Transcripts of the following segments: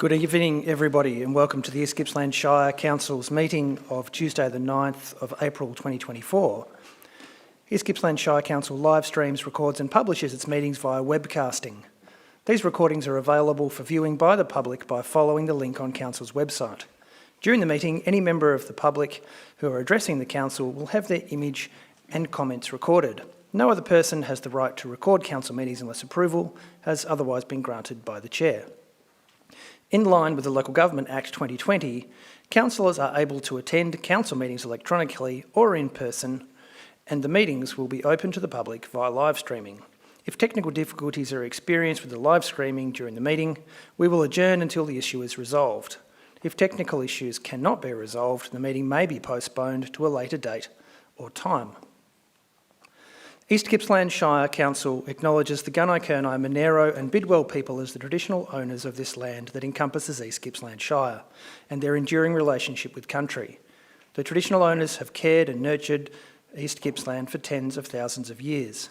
Good evening, everybody, and welcome to the East Gippsland Shire Council's meeting of Tuesday the 9th of April 2024. East Gippsland Shire Council live streams, records and publishes its meetings via webcasting. These recordings are available for viewing by the public by following the link on Council's website. During the meeting, any member of the public who are addressing the Council will have their image and comments recorded. No other person has the right to record Council meetings unless approval has otherwise been granted by the Chair. In line with the Local Government Act 2020, councillors are able to attend council meetings electronically or in person, and the meetings will be open to the public via live streaming. If technical difficulties are experienced with the live streaming during the meeting, we will adjourn until the issue is resolved. If technical issues cannot be resolved, the meeting may be postponed to a later date or time. East Gippsland Shire Council acknowledges the Gunai-Kurnai, Monero and Bidwell people as the traditional owners of this land that encompasses East Gippsland Shire and their enduring relationship with country. The traditional owners have cared and nurtured East Gippsland for tens of thousands of years.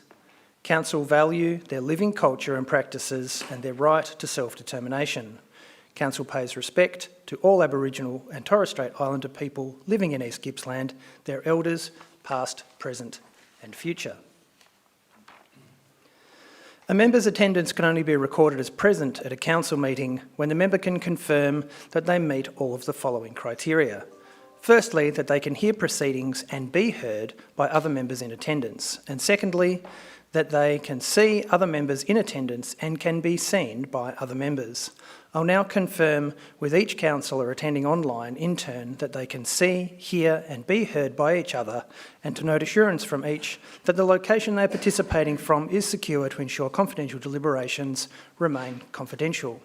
Council value their living culture and practices and their right to self-determination. Council pays respect to all Aboriginal and Torres Strait Islander people living in East Gippsland, their elders, past, present and future. A member's attendance can only be recorded as present at a council meeting when the member can confirm that they meet all of the following criteria. Firstly, that they can hear proceedings and be heard by other members in attendance. And secondly, that they can see other members in attendance and can be seen by other members. I'll now confirm with each councillor attending online in turn that they can see, hear and be heard by each other, and to note assurance from each that the location they are participating from is secure to ensure confidential deliberations remain confidential.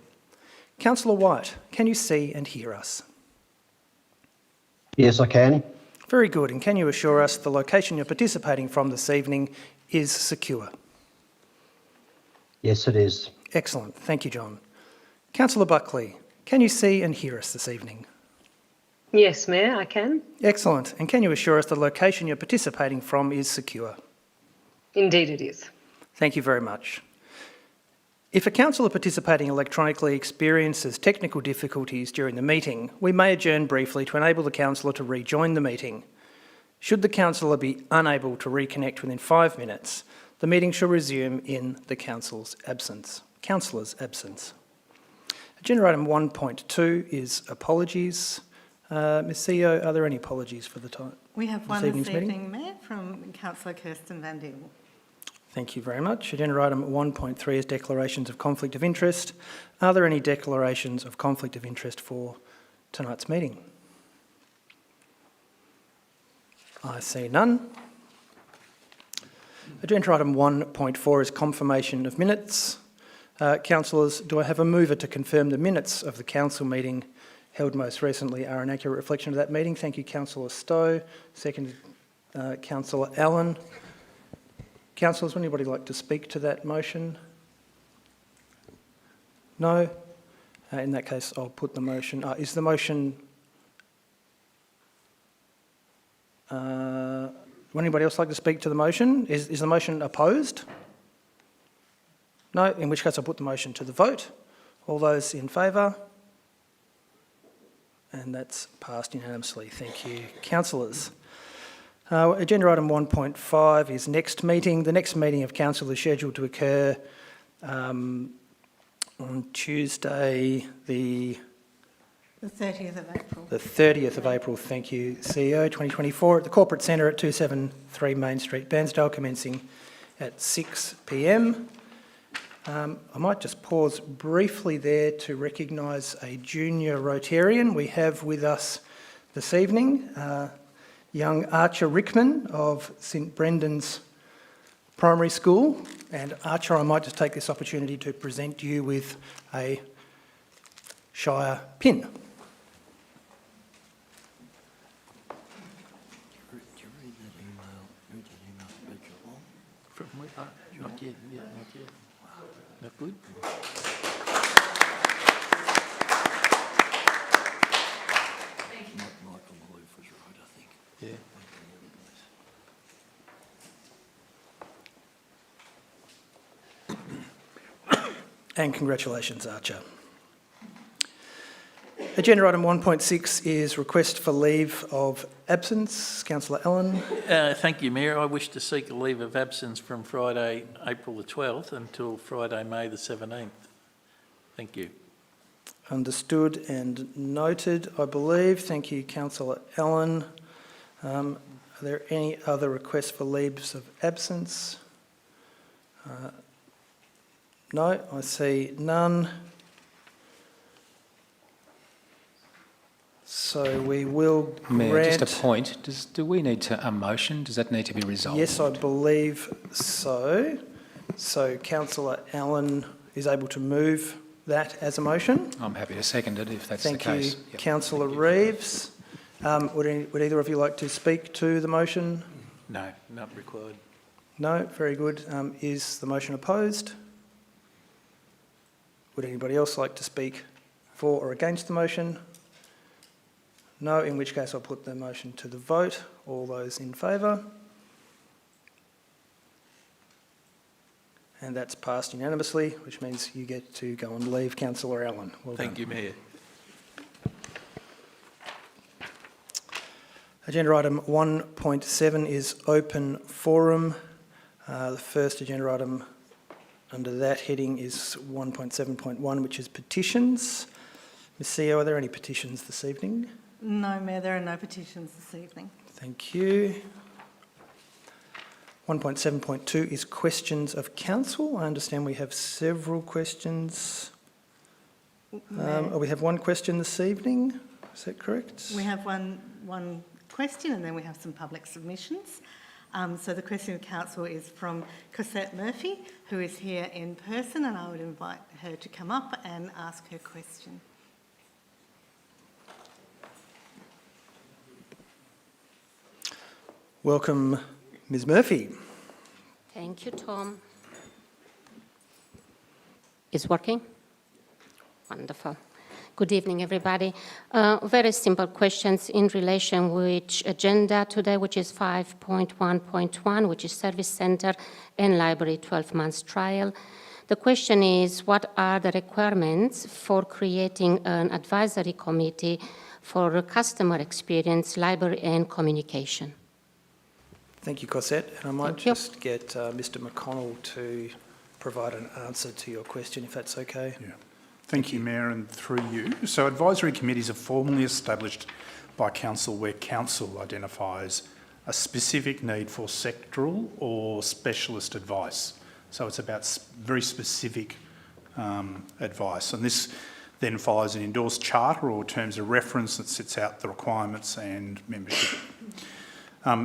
Councillor White, can you see and hear us? Yes, I can. Very good. And can you assure us the location you're participating from this evening is secure? Yes, it is. Excellent. Thank you, John. Councillor Buckley, can you see and hear us this evening? Yes, Mayor, I can. Excellent. And can you assure us the location you're participating from is secure? Indeed it is. Thank you very much. If a councillor participating electronically experiences technical difficulties during the meeting, we may adjourn briefly to enable the councillor to rejoin the meeting. Should the councillor be unable to reconnect within 5 minutes, the meeting shall resume in the councillor's absence. Agenda item 1.2 is apologies. Ms CEO, are there any apologies for the time? We have one this evening, Mayor, from Councillor Kirsten Van Deel. Thank you very much. Agenda item 1.3 is declarations of conflict of interest. Are there any declarations of conflict of interest for tonight's meeting? I see none. Agenda item 1.4 is confirmation of minutes. Councillors, do I have a mover to confirm the minutes of the council meeting held most recently are an accurate reflection of that meeting? Thank you, Councillor Stowe. Second, Councillor Allen. Councillors, would anybody like to speak to that motion? No? In that case, I'll put the motion. Is the motion... would anybody else like to speak to the motion? Is the motion opposed? No, in which case I'll put the motion to the vote. All those in favour? And that's passed unanimously. Thank you, councillors. Agenda item 1.5 is next meeting. The next meeting of council is scheduled to occur on Tuesday, the 30th of April. The 30th of April, thank you, CEO, 2024, at the Corporate Centre at 273 Main Street, Bairnsdale, commencing at 6 p.m. I might just pause briefly there to recognise a junior Rotarian we have with us this evening, young Archer Rickman of St Brendan's Primary School. And Archer, I might just take this opportunity to present you with a Shire pin. Not yet. Not good. Michael Maloof was right, I think. Yeah. And congratulations, Archer. Agenda item 1.6 is request for leave of absence. Councillor Allen. Thank you, Mayor. I wish to seek a leave of absence from Friday, April the 12th until Friday, May the 17th. Thank you. Understood and noted, I believe. Thank you, Councillor Allen. Are there any other requests for leaves of absence? No, I see none. So we will Mayor, grant... just a point. Do we need a motion? Does that need to be resolved? Yes, I believe so. So Councillor Allen is able to move that as a motion. I'm happy to second it if that's Thank the case. you, Yep. Councillor Reeves. Would either of you like to speak to the motion? No, not required. No, very good. Is the motion opposed? Would anybody else like to speak for or against the motion? No, in which case I'll put the motion to the vote. All those in favour? And that's passed unanimously, which means you get to go on leave, Councillor Allen. Well done. Thank you, Mayor. Agenda item 1.7 is open forum. The first agenda item under that heading is 1.7.1, which is petitions. Ms. CEO, are there any petitions this evening? No, Mayor, there are no petitions this evening. Thank you. 1.7.2 is questions of council. I understand we have several questions. We have one question this evening. Is that correct? We have one question and then we have some public submissions. So the question of council is from Cosette Murphy, who is here in person, and I would invite her to come up and ask her question. Welcome, Ms. Murphy. Thank you, Tom. Is working? Wonderful. Good evening, everybody. Very simple questions in relation with agenda today, which is 5.1.1, which is service centre and library 12 months trial. The question is, what are the requirements for creating an advisory committee for customer experience, library and communication? Thank you, Cosette. And I might Thank you. just get Mr. McConnell to provide an answer to your question, if that's okay. Yeah. Thank you, Mayor, and through you. So advisory committees are formally established by Council where Council identifies a specific need for sectoral or specialist advice. So it's about very specific advice. And this then follows an endorsed charter or terms of reference that sets out the requirements and membership.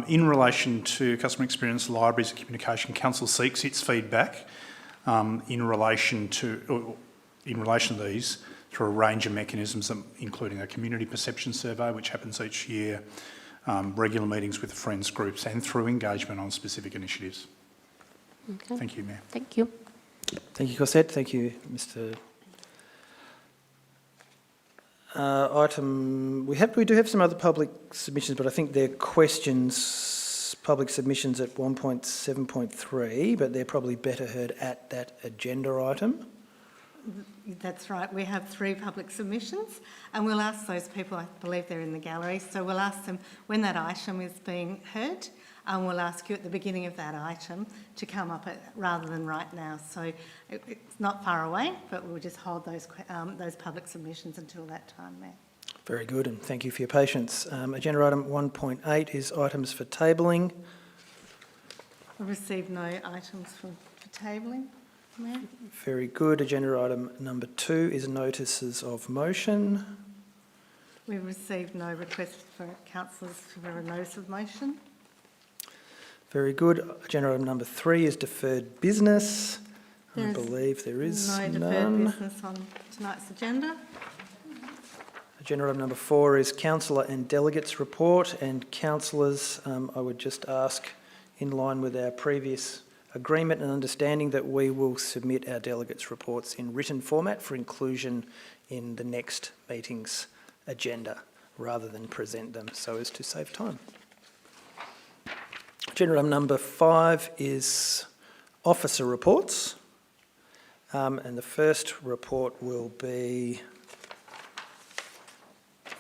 In relation to customer experience, libraries and communication, Council seeks its feedback in relation to these through a range of mechanisms, including a community perception survey, which happens each year, regular meetings with friends groups, and through engagement on specific initiatives. Okay. Thank you, Mayor. Thank you. Thank you, Cosette. Thank you, Mr. We do have some other public submissions, but I think they're questions, public submissions at 1.7.3, but they're probably better heard at that agenda item. That's right. We have 3 public submissions, and we'll ask those people, I believe they're in the gallery, so we'll ask them when that item is being heard, and we'll ask you at the beginning of that item to come up rather than right now. So it's not far away, but we'll just hold those public submissions until that time, Mayor. Very good, and thank you for your patience. Agenda item 1.8 is items for tabling. We've received no items for tabling, Mayor. Very good. Agenda item number 2 is notices of motion. We've received no request for councillors for a notice of motion. Very good. Agenda item number 3 is deferred business. I There's believe there is no deferred none. business on tonight's agenda. Agenda item number 4 is councillor and delegates report, and councillors, I would just ask, in line with our previous agreement and understanding, that we will submit our delegates reports in written format for inclusion in the next meeting's agenda rather than present them, so as to save time. Agenda item number 5 is officer reports, and the first report will be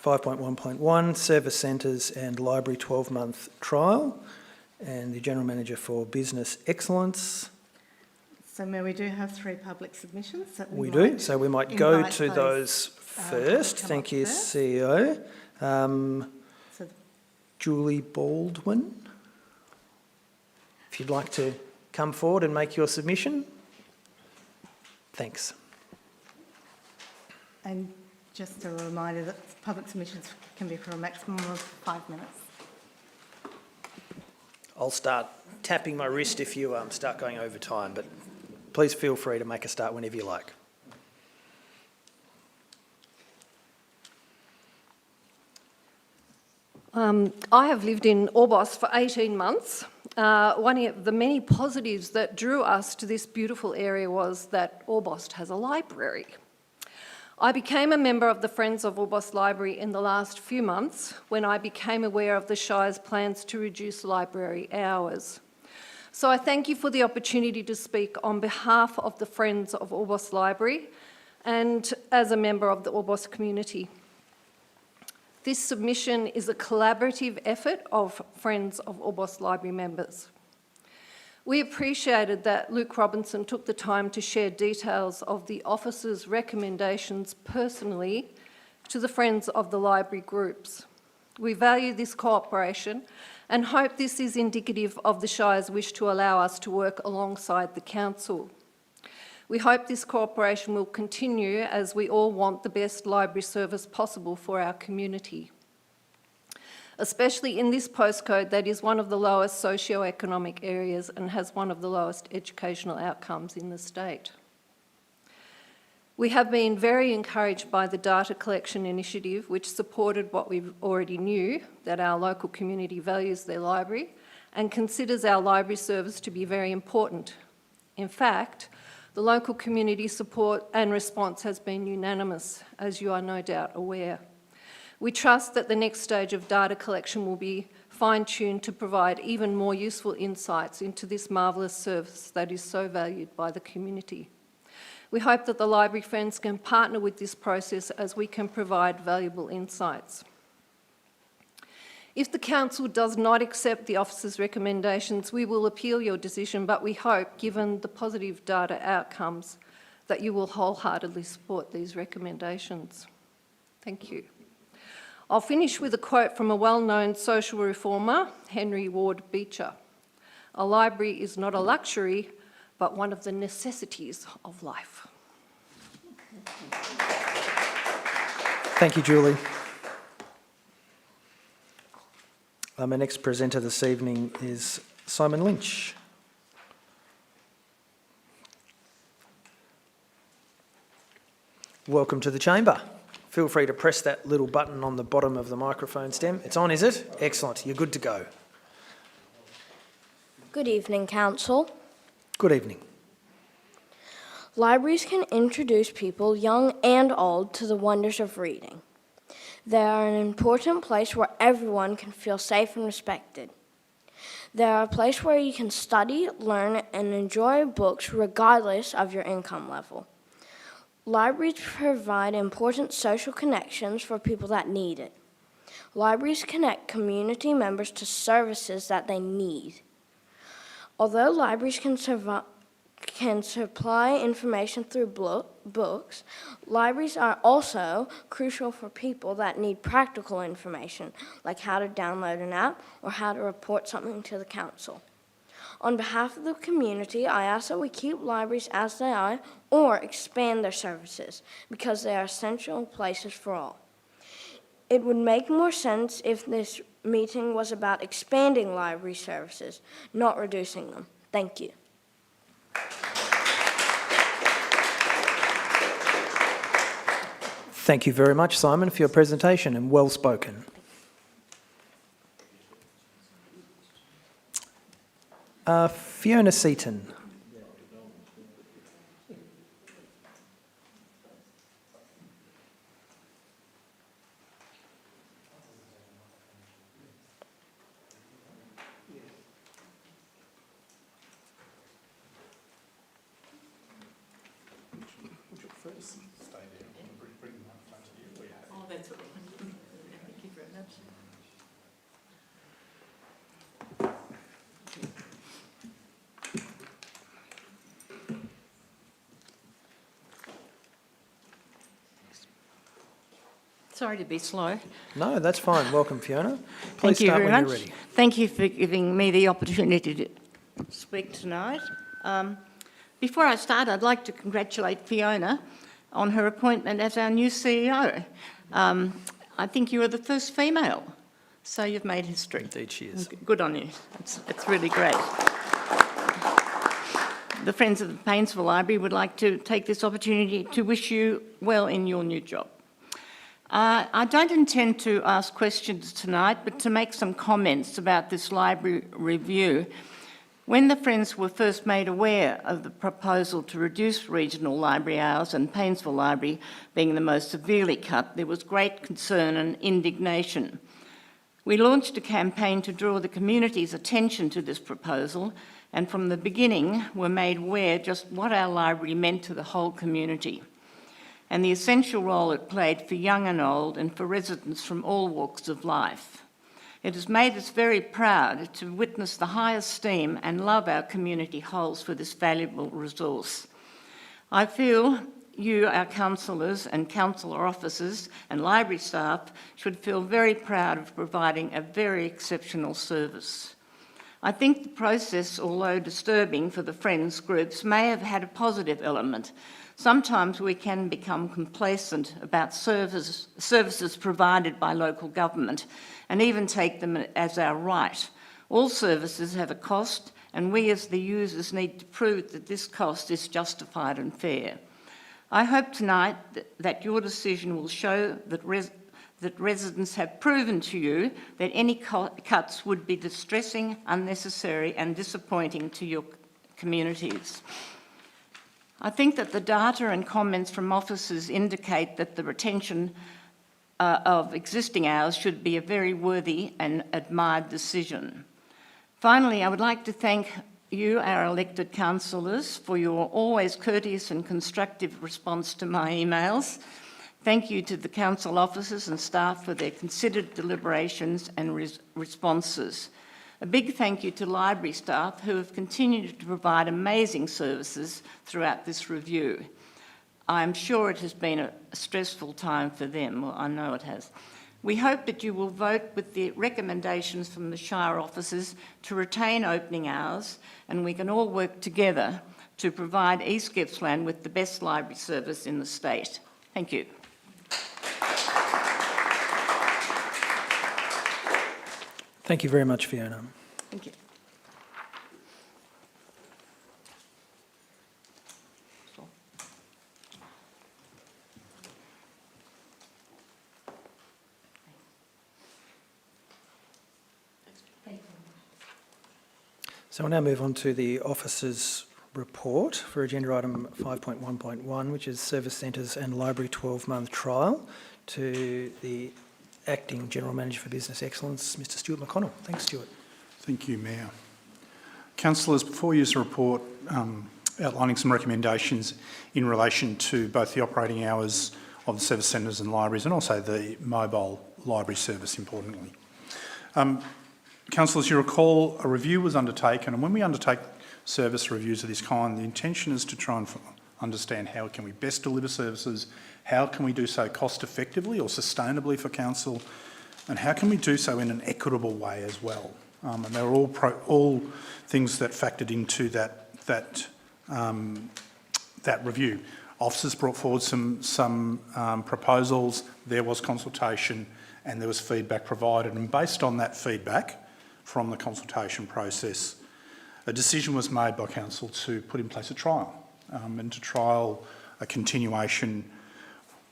5.1.1, service centres and library 12-month trial, and the General Manager for Business Excellence. So, Mayor, we do have 3 public submissions. That We do, so we might go invite to those first. come Thank up you, first. CEO. So, Julie Baldwin, if you'd like to come forward and make your submission. Thanks. and just a reminder that public submissions can be for a maximum of 5 minutes. I'll start tapping my wrist if you start going over time, but please feel free to make a start whenever you like. I have lived in Orbost for 18 months. One of the many positives that drew us to this beautiful area was that Orbost has a library. I became a member of the Friends of Orbost Library in the last few months when I became aware of the Shire's plans to reduce library hours. So I thank you for the opportunity to speak on behalf of the Friends of Orbost Library and as a member of the Orbost community. This submission is a collaborative effort of Friends of Orbost Library members. We appreciated that Luke Robinson took the time to share details of the office's recommendations personally to the Friends of the Library groups. We value this cooperation and hope this is indicative of the Shire's wish to allow us to work alongside the Council. We hope this cooperation will continue as we all want the best library service possible for our community, especially in this postcode that is one of the lowest socio-economic areas and has one of the lowest educational outcomes in the state. We have been very encouraged by the data collection initiative, which supported what we already knew, that our local community values their library and considers our library service to be very important. In fact, the local community support and response has been unanimous, as you are no doubt aware. We trust that the next stage of data collection will be fine-tuned to provide even more useful insights into this marvellous service that is so valued by the community. We hope that the Library Friends can partner with this process as we can provide valuable insights. If the Council does not accept the Office's recommendations, we will appeal your decision, but we hope, given the positive data outcomes, that you will wholeheartedly support these recommendations. Thank you. I'll finish with a quote from a well-known social reformer, Henry Ward Beecher. "A library is not a luxury, but one of the necessities of life." Thank you, Julie. Our next presenter this evening is Simon Lynch. Welcome to the chamber. Feel free to press that little button on the bottom of the microphone stem. It's on, is it? Excellent. You're good to go. Good evening, Council. Good evening. Libraries can introduce people, young and old, to the wonders of reading. They are an important place where everyone can feel safe and respected. They are a place where you can study, learn, and enjoy books regardless of your income level. Libraries provide important social connections for people that need it. Libraries connect community members to services that they need. Although libraries can supply information through books, libraries are also crucial for people that need practical information, like how to download an app or how to report something to the Council. On behalf of the community, I ask that we keep libraries as they are or expand their services, because they are essential places for all. It would make more sense if this meeting was about expanding library services, not reducing them. Thank you. Thank you very much, Simon, for your presentation, and well spoken. Fiona Seaton. Sorry to be slow. No, that's fine. Welcome, Fiona. Thank Please you start very when much. you're ready. Thank you for giving me the opportunity to speak tonight. Before I start, I'd like to congratulate Fiona on her appointment as our new CEO. I think you are the first female, so you've made history. Indeed she is. Good on you. It's really great. The Friends of the Painsville Library would like to take this opportunity to wish you well in your new job. I don't intend to ask questions tonight, but to make some comments about this library review. When the Friends were first made aware of the proposal to reduce regional library hours and Painsville Library being the most severely cut, there was great concern and indignation. We launched a campaign to draw the community's attention to this proposal, and from the beginning were made aware just what our library meant to the whole community and the essential role it played for young and old and for residents from all walks of life. It has made us very proud to witness the high esteem and love our community holds for this valuable resource. I feel you, our councillors and councillor officers and library staff, should feel very proud of providing a very exceptional service. I think the process, although disturbing for the Friends groups, may have had a positive element. Sometimes we can become complacent about services provided by local government and even take them as our right. All services have a cost, and we as the users need to prove that this cost is justified and fair. I hope tonight that your decision will show that residents have proven to you that any cuts would be distressing, unnecessary and disappointing to your communities. I think that the data and comments from officers indicate that the retention of existing hours should be a very worthy and admired decision. Finally, I would like to thank you, our elected councillors, for your always courteous and constructive response to my emails. Thank you to the council officers and staff for their considered deliberations and responses. A big thank you to library staff who have continued to provide amazing services throughout this review. I'm sure it has been a stressful time for them. Well, I know it has. We hope that you will vote with the recommendations from the Shire officers to retain opening hours, and we can all work together to provide East Gippsland with the best library service in the state. Thank you. Thank you very much, Fiona. Thank you. So we'll now move on to the officers' report for agenda item 5.1.1, which is Service Centres and Library 12-month trial, to the Acting General Manager for Business Excellence, Mr Stuart McConnell. Thanks, Stuart. Thank you, Mayor. Councillors, before you is a report outlining some recommendations in relation to both the operating hours of the service centres and libraries and also the mobile library service, importantly. Councillors, you recall a review was undertaken, and when we undertake service reviews of this kind, the intention is to try and understand how can we best deliver services, how can we do so cost effectively or sustainably for council, and how can we do so in an equitable way as well. And they're all things that factored into that review. Officers brought forward some proposals, there was consultation and there was feedback provided, and based on that feedback from the consultation process, a decision was made by council to put in place a trial and to trial a continuation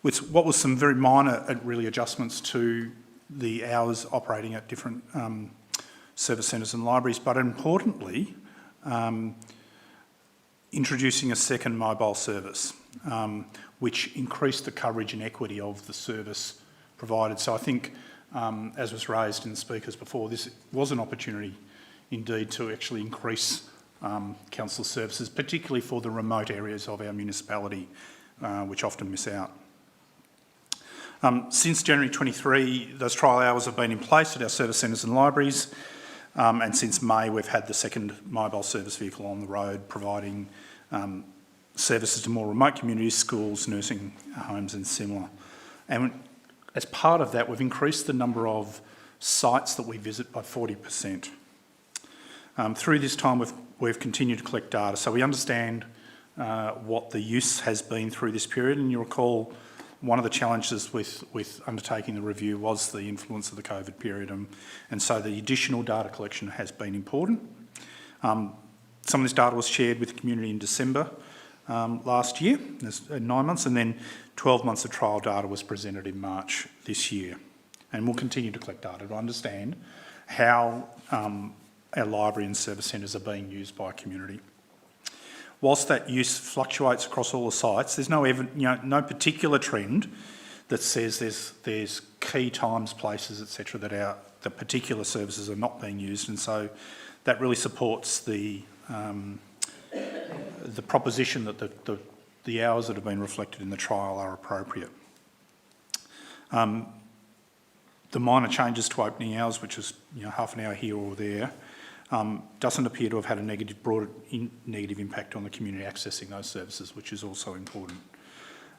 with what was some very minor really adjustments to the hours operating at different service centres and libraries, but importantly introducing a second mobile service which increased the coverage and equity of the service provided. So I think, as was raised in the speakers before, this was an opportunity indeed to actually increase council services, particularly for the remote areas of our municipality, which often miss out. Since January 23, those trial hours have been in place at our service centres and libraries, and since May we've had the second mobile service vehicle on the road providing services to more remote communities, schools, nursing homes and similar. And As part of that, we've increased the number of sites that we visit by 40%. Through this time, we've continued to collect data, so we understand what the use has been through this period. And you'll recall one of the challenges with undertaking the review was the influence of the COVID period, and so the additional data collection has been important. Some of this data was shared with the community in December last year, 9 months, and then 12 months of trial data was presented in March this year. And we'll continue to collect data to understand how our library and service centres are being used by community. Whilst that use fluctuates across all the sites, there's no particular trend that says there's key times, places, etc., that the particular services are not being used, and so that really supports the proposition that the hours that have been reflected in the trial are appropriate. The minor changes to opening hours, which is half an hour here or there, doesn't appear to have had a broader negative impact on the community accessing those services, which is also important.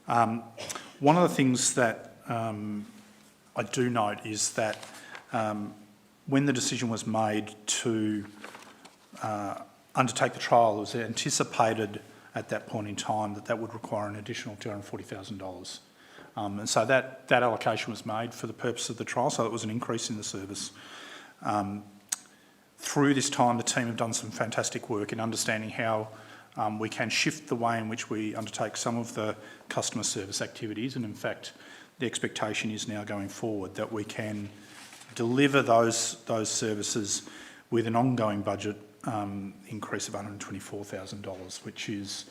One of the things that I do note is that when the decision was made to undertake the trial, it was anticipated at that point in time that would require an additional $240,000. And so that allocation was made for the purpose of the trial, so it was an increase in the service. Through this time, the team have done some fantastic work in understanding how we can shift the way in which we undertake some of the customer service activities, and in fact, the expectation is now going forward that we can deliver those services with an ongoing budget increase of $124,000, which is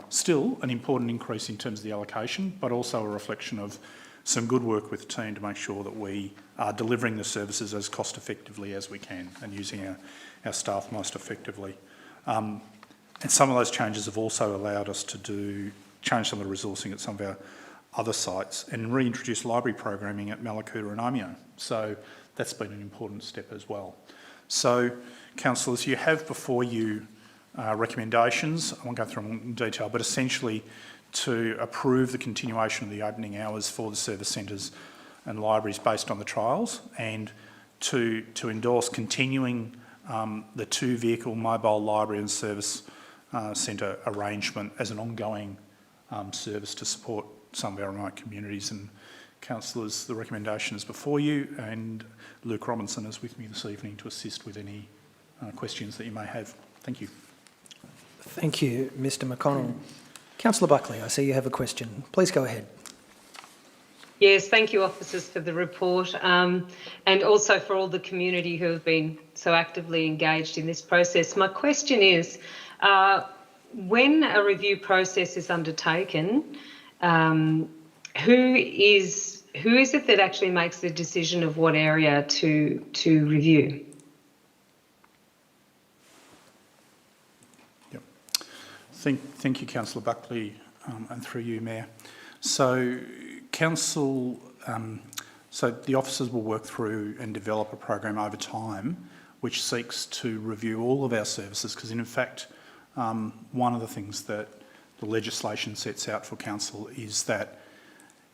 still an important increase in terms of the allocation, but also a reflection of some good work with the team to make sure that we are delivering the services as cost effectively as we can and using our staff most effectively. And some of those changes have also allowed us to change some of the resourcing at some of our other sites and reintroduce library programming at Mallacoota and Omeo. So that's been an important step as well. So, councillors, you have before you recommendations. I won't go through them in detail, but essentially to approve the continuation of the opening hours for the service centres and libraries based on the trials, and to endorse continuing the 2-vehicle mobile library and service centre arrangement as an ongoing service to support some of our remote communities. And councillors, the recommendation is before you, and Luke Robinson is with me this evening to assist with any questions that you may have. Thank you. Thank you, Mr McConnell. Councillor Buckley, I see you have a question. Please go ahead. Yes, thank you, officers, for the report, and also for all the community who have been so actively engaged in this process. My question is, when a review process is undertaken, who is it that actually makes the decision of what area to review? Yep. Thank you, Councillor Buckley, and through you, Mayor. So, Council, so the officers will work through and develop a program over time which seeks to review all of our services, because in fact, one of the things that the legislation sets out for Council is that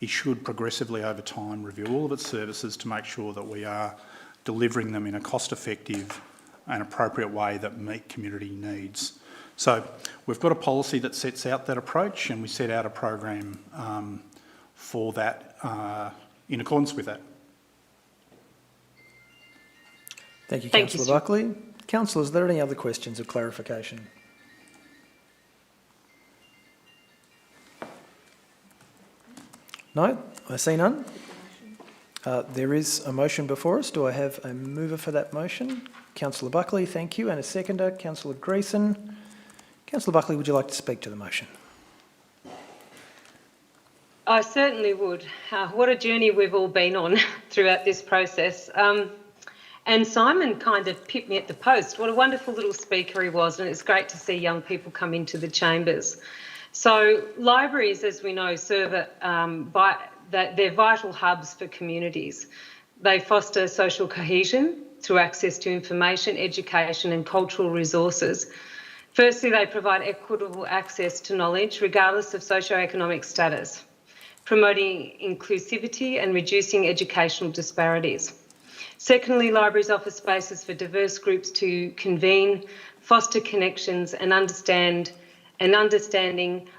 it should progressively over time review all of its services to make sure that we are delivering them in a cost-effective and appropriate way that meet community needs. So we've got a policy that sets out that approach, and we set out a program for that in accordance with that. Thank you, Thank you, Councillor Buckley. Councillors, are there any other questions or clarification? No, I see none. There is a motion before us. Do I have a mover for that motion? Councillor Buckley, thank you, and a seconder, Councillor Greason. Councillor Buckley, would you like to speak to the motion? I certainly would. What a journey we've all been on throughout this process. And Simon kind of pipped me at the post. What a wonderful little speaker he was, and it's great to see young people come into the chambers. So libraries, as we know, serve they're vital hubs for communities. They foster social cohesion through access to information, education and cultural resources. Firstly, they provide equitable access to knowledge regardless of socioeconomic status. promoting inclusivity and reducing educational disparities. Secondly, libraries offer spaces for diverse groups to convene, foster connections and understanding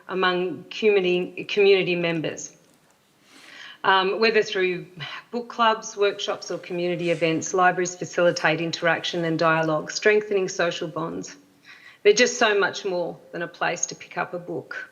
among community members. Whether through book clubs, workshops or community events, libraries facilitate interaction and dialogue, strengthening social bonds. They're just so much more than a place to pick up a book.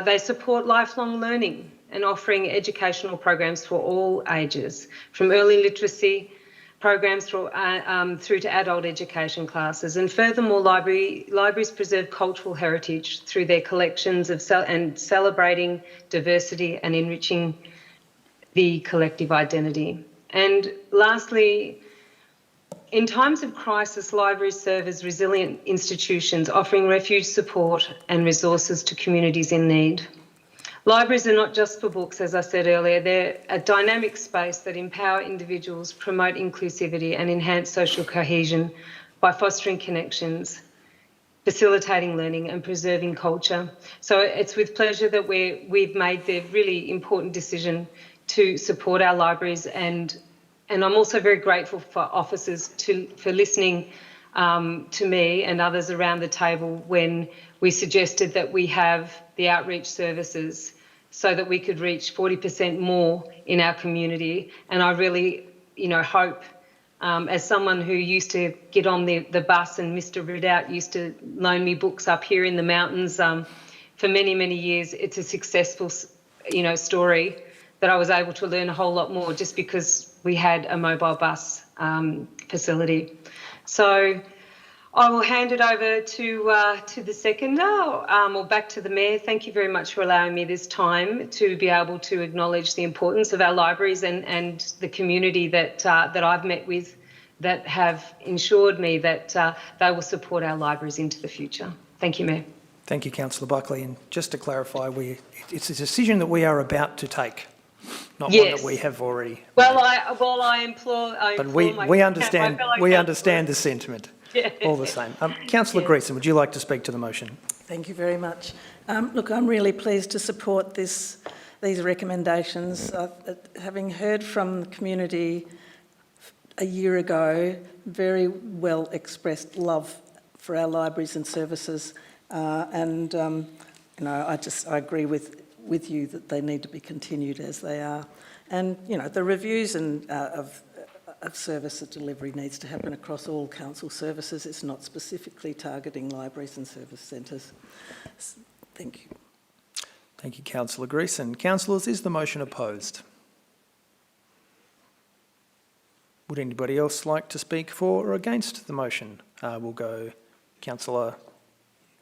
They support lifelong learning and offering educational programs for all ages, from early literacy programs through to adult education classes. And furthermore, libraries preserve cultural heritage through their collections and celebrating diversity and enriching the collective identity. And lastly, in times of crisis, libraries serve as resilient institutions, offering refuge, support and resources to communities in need. Libraries are not just for books, as I said earlier. They're a dynamic space that empower individuals, promote inclusivity and enhance social cohesion by fostering connections, facilitating learning and preserving culture. So it's with pleasure that we've made the really important decision to support our libraries, and I'm also very grateful for officers for listening to me and others around the table when we suggested that we have the outreach services so that we could reach 40% more in our community. And I really, hope, as someone who used to get on the bus, and Mr. Ridout used to loan me books up here in the mountains for many, many years, it's a successful, story that I was able to learn a whole lot more just because we had a mobile bus facility. So I will hand it over to the seconder, or back to the Mayor. Thank you very much for allowing me this time to be able to acknowledge the importance of our libraries and the community that I've met with that have ensured me that they will support our libraries into the future. Thank you, Mayor. Thank you, Councillor Buckley. And just to clarify, it's a decision that we are about to take, not one that we have already. Well, I implore. But we understand the sentiment. Yeah. All the same. Councillor Greason, would you like to speak to the motion? Thank you very much. Look, I'm really pleased to support these recommendations. Having heard from the community a year ago, very well expressed love for our libraries and services, and I agree with you that they need to be continued as they are, and the reviews of service delivery needs to happen across all council services. It's not specifically targeting libraries and service centres. Thank you. Thank you, Councillor Greason. Councillors, is the motion opposed? Would anybody else like to speak for or against the motion? We'll go Councillor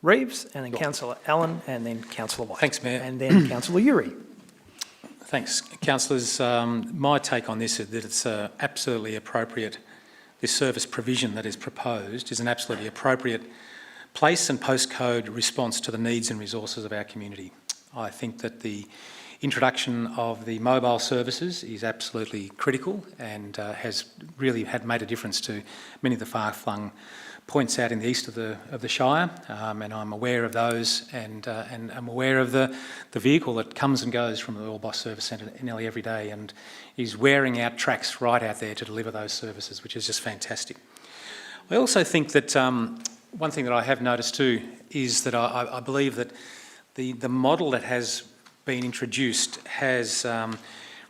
Reeves, and then Councillor Allen, and then Councillor White. Thanks, Mayor. And then Councillor Uri. Thanks. Councillors, my take on this is that it's absolutely appropriate. This service provision that is proposed is an absolutely appropriate place and postcode response to the needs and resources of our community. I think that the introduction of the mobile services is absolutely critical and has really made a difference to many of the far-flung points out in the east of the Shire, and I'm aware of those, and I'm aware of the vehicle that comes and goes from the Orbost Service Centre nearly every day and is wearing out tracks right out there to deliver those services, which is just fantastic. I also think that one thing that I have noticed too is that I believe that the model that has been introduced has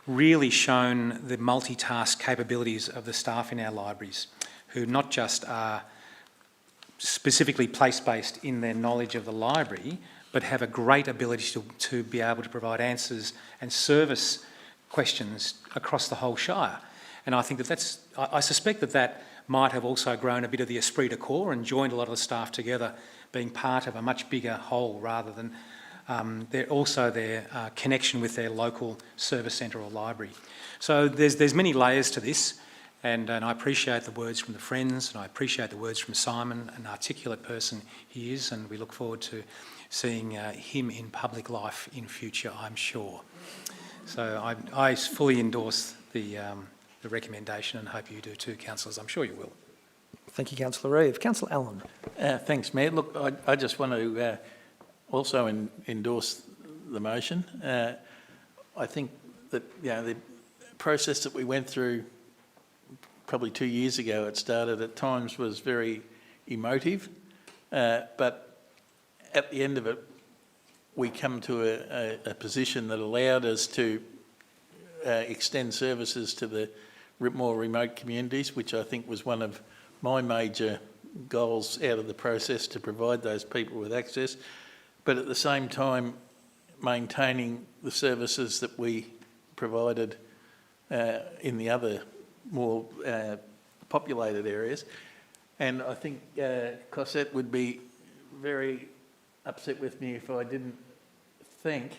really shown the multitask capabilities of the staff in our libraries, who not just are specifically place-based in their knowledge of the library, but have a great ability to be able to provide answers and service questions across the whole Shire. And I think that I suspect that might have also grown a bit of the esprit de corps and joined a lot of the staff together, being part of a much bigger whole rather than their connection with their local service centre or library. So there's many layers to this. And I appreciate the words from the Friends, and I appreciate the words from Simon, an articulate person he is, and we look forward to seeing him in public life in future, I'm sure. So I fully endorse the recommendation and hope you do too, councillors. I'm sure you will. Thank you, Councillor Reeve. Councillor Allen. Thanks, Mayor. Look, I just want to also endorse the motion. I think that, the process that we went through probably 2 years ago, it started at times, was very emotive, but at the end of it, we come to a position that allowed us to extend services to the more remote communities, which I think was one of my major goals out of the process, to provide those people with access, but at the same time maintaining the services that we provided in the other more populated areas. And I think Cosette would be very upset with me if I didn't thank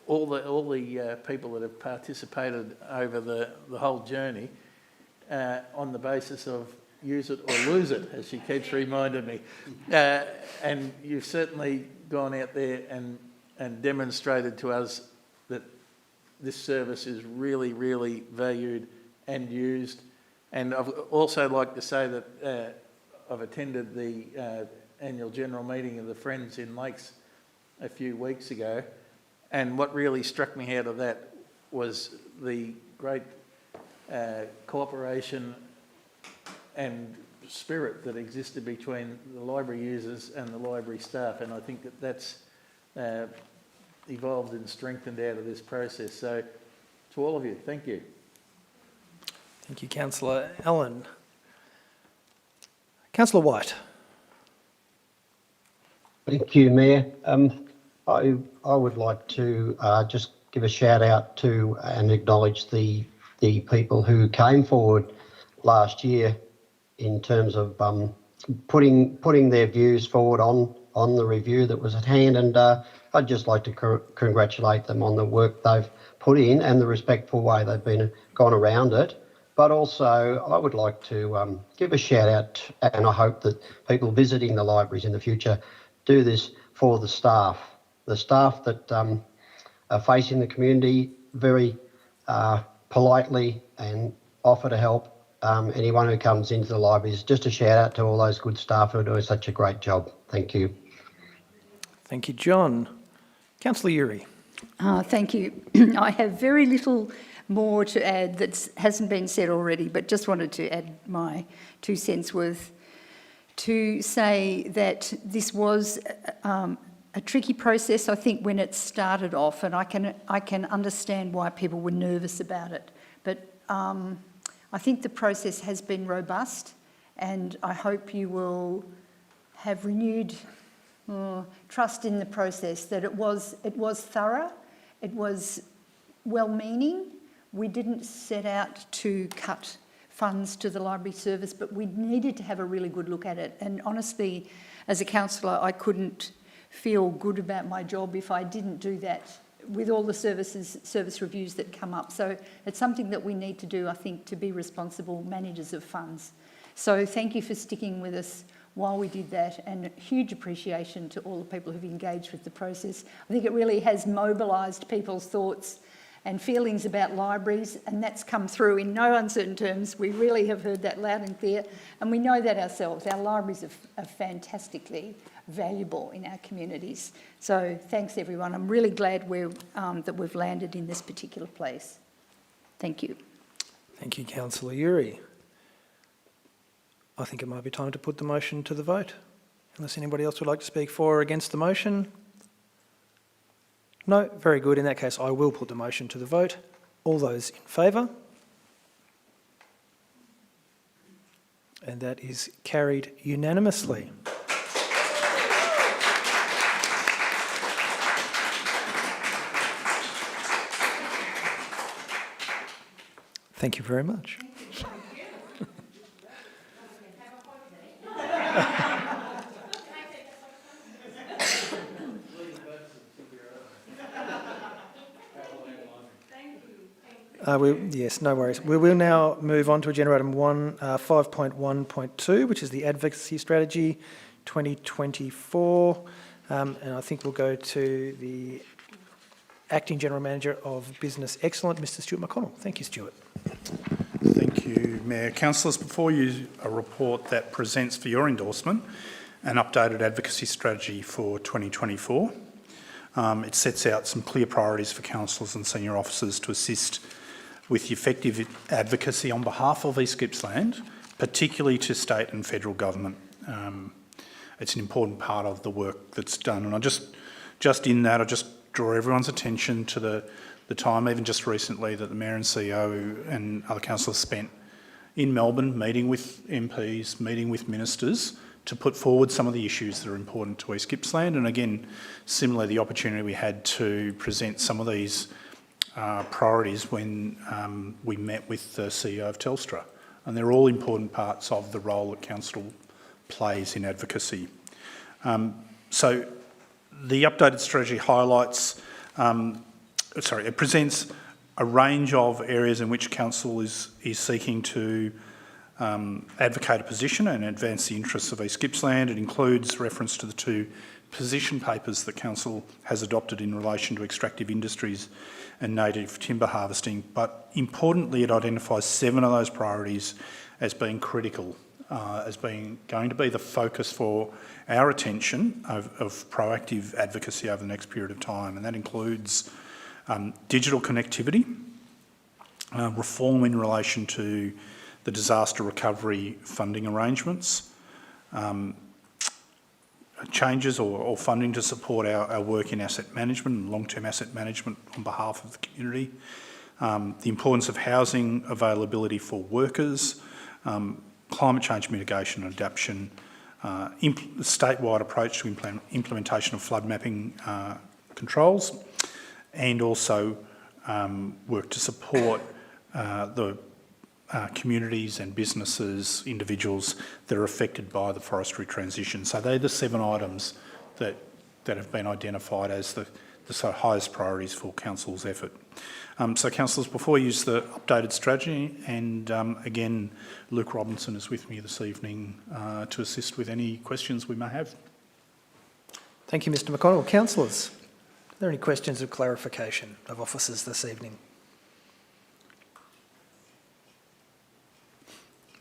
all the people that have participated over the whole journey on the basis of use it or lose it, as she keeps reminding me. And you've certainly gone out there and demonstrated to us that this service is really, really valued and used. And I'd also like to say that I've attended the annual general meeting of the Friends in Lakes a few weeks ago, and what really struck me out of that was the great cooperation and spirit that existed between the library users and the library staff, and I think that that's evolved and strengthened out of this process. So to all of you, thank you. Thank you, Councillor Allen. Councillor White. Thank you, Mayor. I would like to just give a shout out to and acknowledge the people who came forward last year in terms of putting their views forward on the review that was at hand, and I'd just like to congratulate them on the work they've put in and the respectful way they've gone around it. But also, I would like to give a shout out, and I hope that people visiting the libraries in the future do this for the staff that are facing the community very politely and offer to help anyone who comes into the libraries. Just a shout out to all those good staff who are doing such a great job. Thank you. Thank you, John. Councillor Uri. Thank you. I have very little more to add that hasn't been said already, but just wanted to add my 2 cents worth to say that this was a tricky process, I think, when it started off, and I can understand why people were nervous about it. But I think the process has been robust, and I hope you will have renewed trust in the process, that it was thorough, it was well-meaning. We didn't set out to cut funds to the library service, but we needed to have a really good look at it. And honestly, as a councillor, I couldn't feel good about my job if I didn't do that with all the service reviews that come up. So it's something that we need to do, I think, to be responsible managers of funds. So thank you for sticking with us while we did that, and huge appreciation to all the people who've engaged with the process. I think it really has mobilised people's thoughts and feelings about libraries, and that's come through in no uncertain terms. We really have heard that loud and clear, and we know that ourselves. Our libraries are fantastically valuable in our communities. So thanks, everyone. I'm really glad that we've landed in this particular place. Thank you. Thank you, Councillor Uri. I think it might be time to put the motion to the vote, unless anybody else would like to speak for or against the motion. No? Very good. In that case, I will put the motion to the vote. All those in favour? And that is carried unanimously. Thank you very much. Yes, no worries. We will now move on to agenda item 5.1.2, which is the Advocacy Strategy 2024. And I think we'll go to the Acting General Manager of Business Excellence, Mr. Stuart McConnell. Thank you, Stuart. Thank you, Mayor. Councillors, before you a report that presents for your endorsement an updated advocacy strategy for 2024. It sets out some clear priorities for councillors and senior officers to assist with the effective advocacy on behalf of East Gippsland, particularly to state and federal government. It's an important part of the work that's done. And I just draw everyone's attention to the time, even just recently, that the Mayor and CEO and other councillors spent in Melbourne meeting with MPs, meeting with ministers to put forward some of the issues that are important to East Gippsland. And again, similarly, the opportunity we had to present some of these priorities when we met with the CEO of Telstra. And they're all important parts of the role that council plays in advocacy. So the updated strategy highlights, it presents a range of areas in which council is seeking to advocate a position and advance the interests of East Gippsland. It includes reference to the 2 position papers that council has adopted in relation to extractive industries and native timber harvesting. But importantly, it identifies 7 of those priorities as being critical, as being going to be the focus for our attention of proactive advocacy over the next period of time. And that includes digital connectivity, reform in relation to the disaster recovery funding arrangements, changes or funding to support our work in asset management and long-term asset management on behalf of the community, the importance of housing availability for workers, climate change mitigation and adaptation, statewide approach to implementation of flood mapping controls, and also work to support the communities and businesses, individuals that are affected by the forestry transition. So they're the 7 items that have been identified as the highest priorities for council's effort. So councillors, before we use the updated strategy, and again, Luke Robinson is with me this evening to assist with any questions we may have. Thank you, Mr McConnell. Councillors, are there any questions of clarification of officers this evening?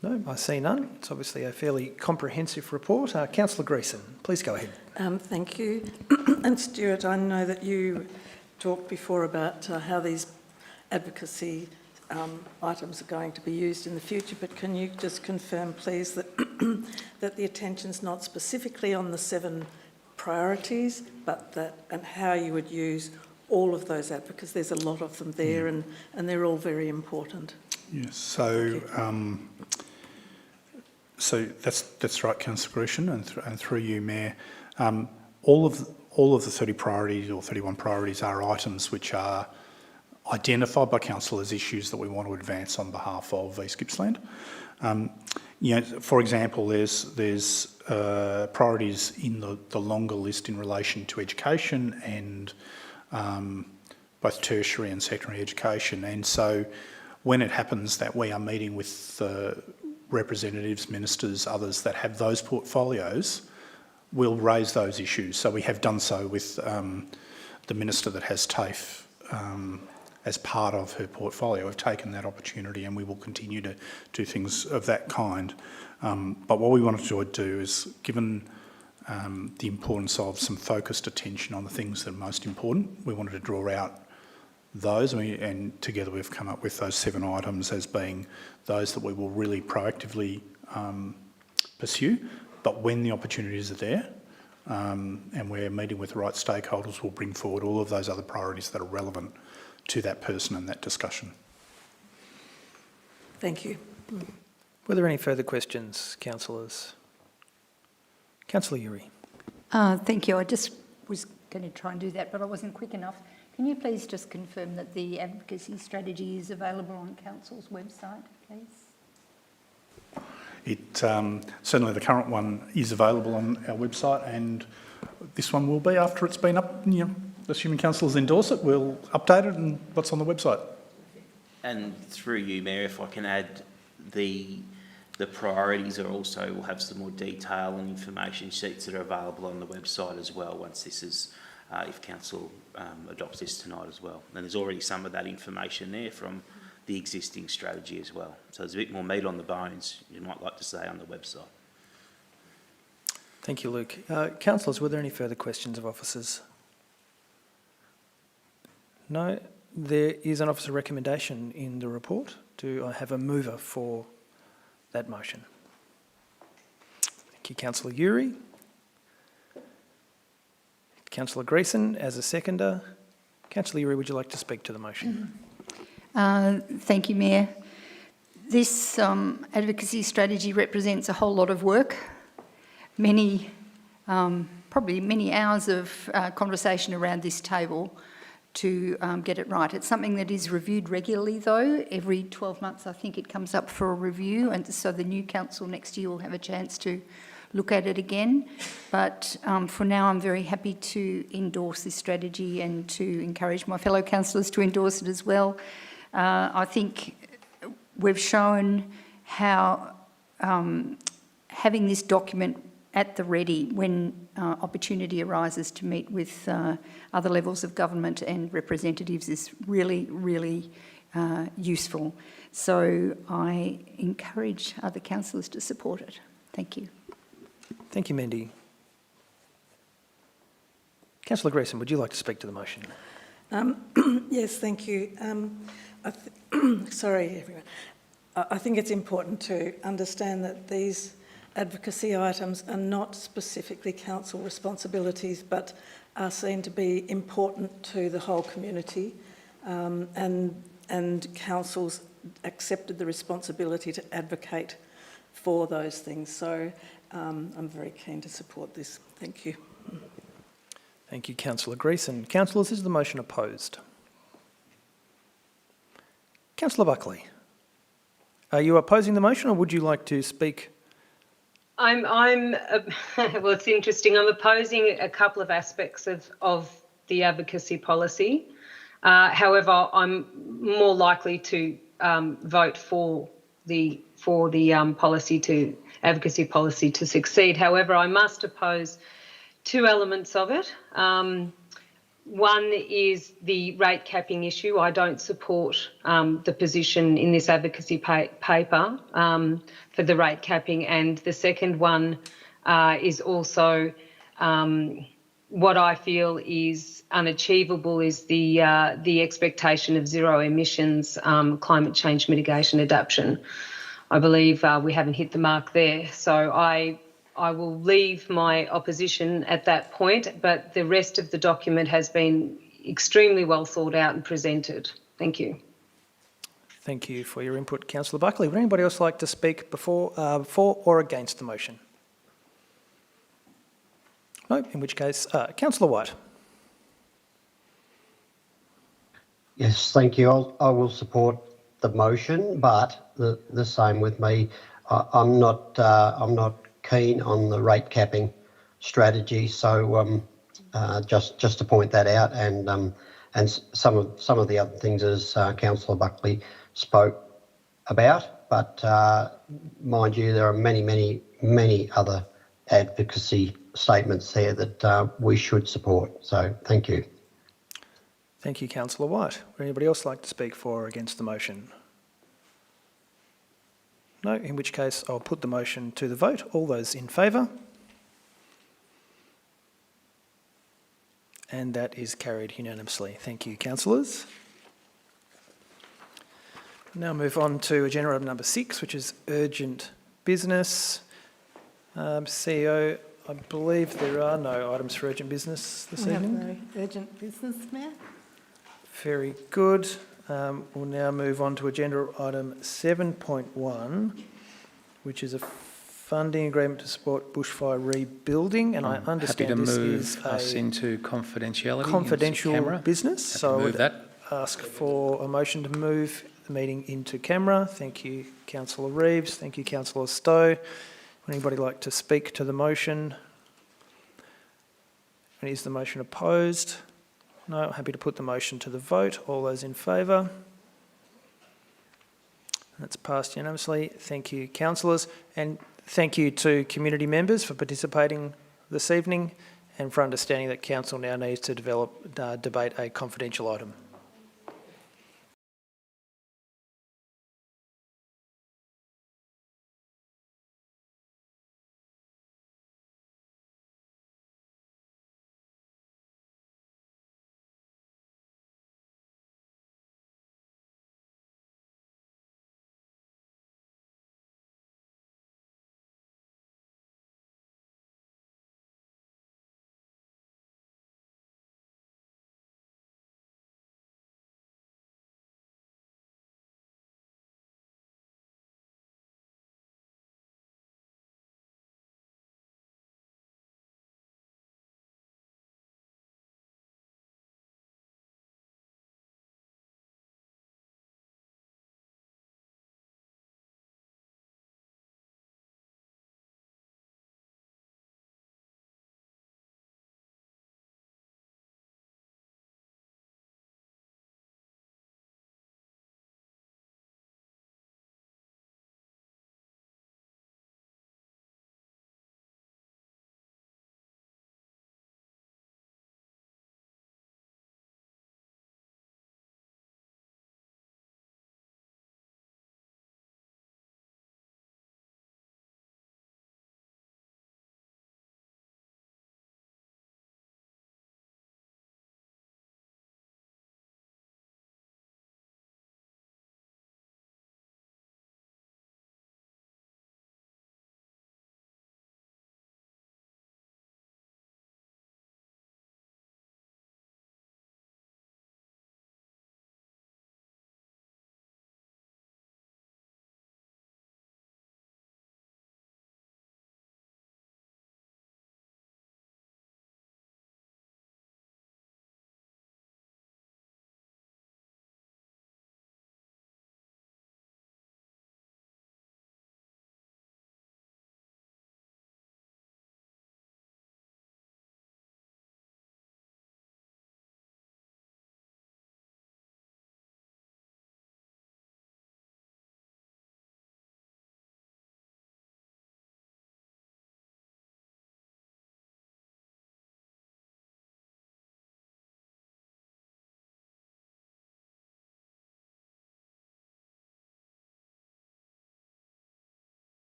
No, I see none. It's obviously a fairly comprehensive report. Councillor Greeson, please go ahead. Thank you. And Stuart, I know that you talked before about how these advocacy items are going to be used in the future, but can you just confirm, please, that that the attention's not specifically on the 7 priorities, but that and how you would use all of those because there's a lot of them there, and they're all very important. Yes. So that's right, Councillor Grushin, and through you, Mayor. All of the 30 priorities or 31 priorities are items which are identified by council as issues that we want to advance on behalf of East Gippsland. For example, there's priorities in the longer list in relation to education and both tertiary and secondary education. And so when it happens that we are meeting with representatives, ministers, others that have those portfolios, we'll raise those issues. So we have done so with the minister that has TAFE as part of her portfolio. We've taken that opportunity and we will continue to do things of that kind. But what we wanted to do is, given the importance of some focused attention on the things that are most important, we wanted to draw out those, and together we've come up with those 7 items as being those that we will really proactively pursue. But when the opportunities are there and we're meeting with the right stakeholders, we'll bring forward all of those other priorities that are relevant to that person and that discussion. Thank you. Were there any further questions, councillors? Councillor Uri. Thank you. I just was going to try and do that, but I wasn't quick enough. Can you please just confirm that the advocacy strategy is available on council's website, please? Certainly the current one is available on our website, and this one will be after it's been up. Assuming councillors endorse it, we'll update it and what's on the website. And through you, Mayor, if I can add, the priorities are also, we'll have some more detail and information sheets that are available on the website as well once this is, if council adopts this tonight as well. And there's already some of that information there from the existing strategy as well. So there's a bit more meat on the bones, you might like to say, on the website. Thank you, Luke. Councillors, were there any further questions of officers? No. There is an officer recommendation in the report. Do I have a mover for that motion? Thank you, Councillor Uri. Councillor Greason as a seconder. Councillor Uri, would you like to speak to the motion? Thank you, Mayor. This advocacy strategy represents a whole lot of work, probably many hours of conversation around this table to get it right. It's something that is reviewed regularly, though. Every 12 months, I think it comes up for a review, and so the new council next year will have a chance to look at it again. But for now, I'm very happy to endorse this strategy and to encourage my fellow councillors to endorse it as well. I think we've shown how having this document at the ready when opportunity arises to meet with other levels of government and representatives is really, really useful. So I encourage other councillors to support it. Thank you. Thank you, Mandy. Councillor Greason, would you like to speak to the motion? Yes, thank you. Sorry, everyone. I think it's important to understand that these advocacy items are not specifically council responsibilities, but are seen to be important to the whole community, and councils accepted the responsibility to advocate for those things. So I'm very keen to support this. Thank you. Thank you, Councillor Greason. Councillors, is the motion opposed? Councillor Buckley, are you opposing the motion, or would you like to speak? Well, it's interesting. I'm opposing a couple of aspects of the advocacy policy. However, I'm more likely to vote for the advocacy policy to succeed. However, I must oppose two elements of it. One is the rate capping issue. I don't support the position in this advocacy paper for the rate capping. And the second one is also what I feel is unachievable is the expectation of zero emissions climate change mitigation adaptation. I believe we haven't hit the mark there. So I will leave my opposition at that point, but the rest of the document has been extremely well thought out and presented. Thank you. Thank you for your input, Councillor Buckley. Would anybody else like to speak for or against the motion? No, in which case, Councillor White. Yes, thank you. I will support the motion, but the same with me. I'm not keen on the rate capping strategy. So just to point that out, and some of the other things as Councillor Buckley spoke about. But mind you, there are many other advocacy statements there that we should support. So thank you. Thank you, Councillor White. Would anybody else like to speak for or against the motion? No, in which case I'll put the motion to the vote. All those in favour? And that is carried unanimously. Thank you, councillors. Now move on to agenda item number 6, which is urgent business. CEO, I believe there are no items for urgent business this evening. We have no urgent business, Mayor. Very good. We'll now move on to agenda item 7.1, which is a funding agreement to support bushfire rebuilding. And I understand this is us into confidentiality. Confidential business. So I would that. ask for a motion to move the meeting into camera. Thank you, Councillor Reeves. Thank you, Councillor Stowe. Would anybody like to speak to the motion? And is the motion opposed? No, happy to put the motion to the vote. All those in favour? That's passed unanimously. Thank you, councillors. And thank you to community members for participating this evening and for understanding that council now needs to debate a confidential item.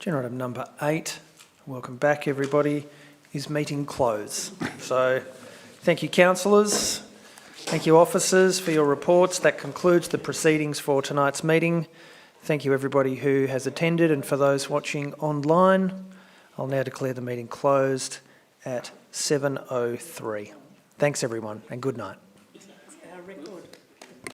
Agenda item number 8, welcome back everybody, is meeting close. So thank you councillors, thank you officers for your reports. That concludes the proceedings for tonight's meeting. Thank you everybody who has attended, and for those watching online, I'll now declare the meeting closed at 7:03. Thanks everyone and good night.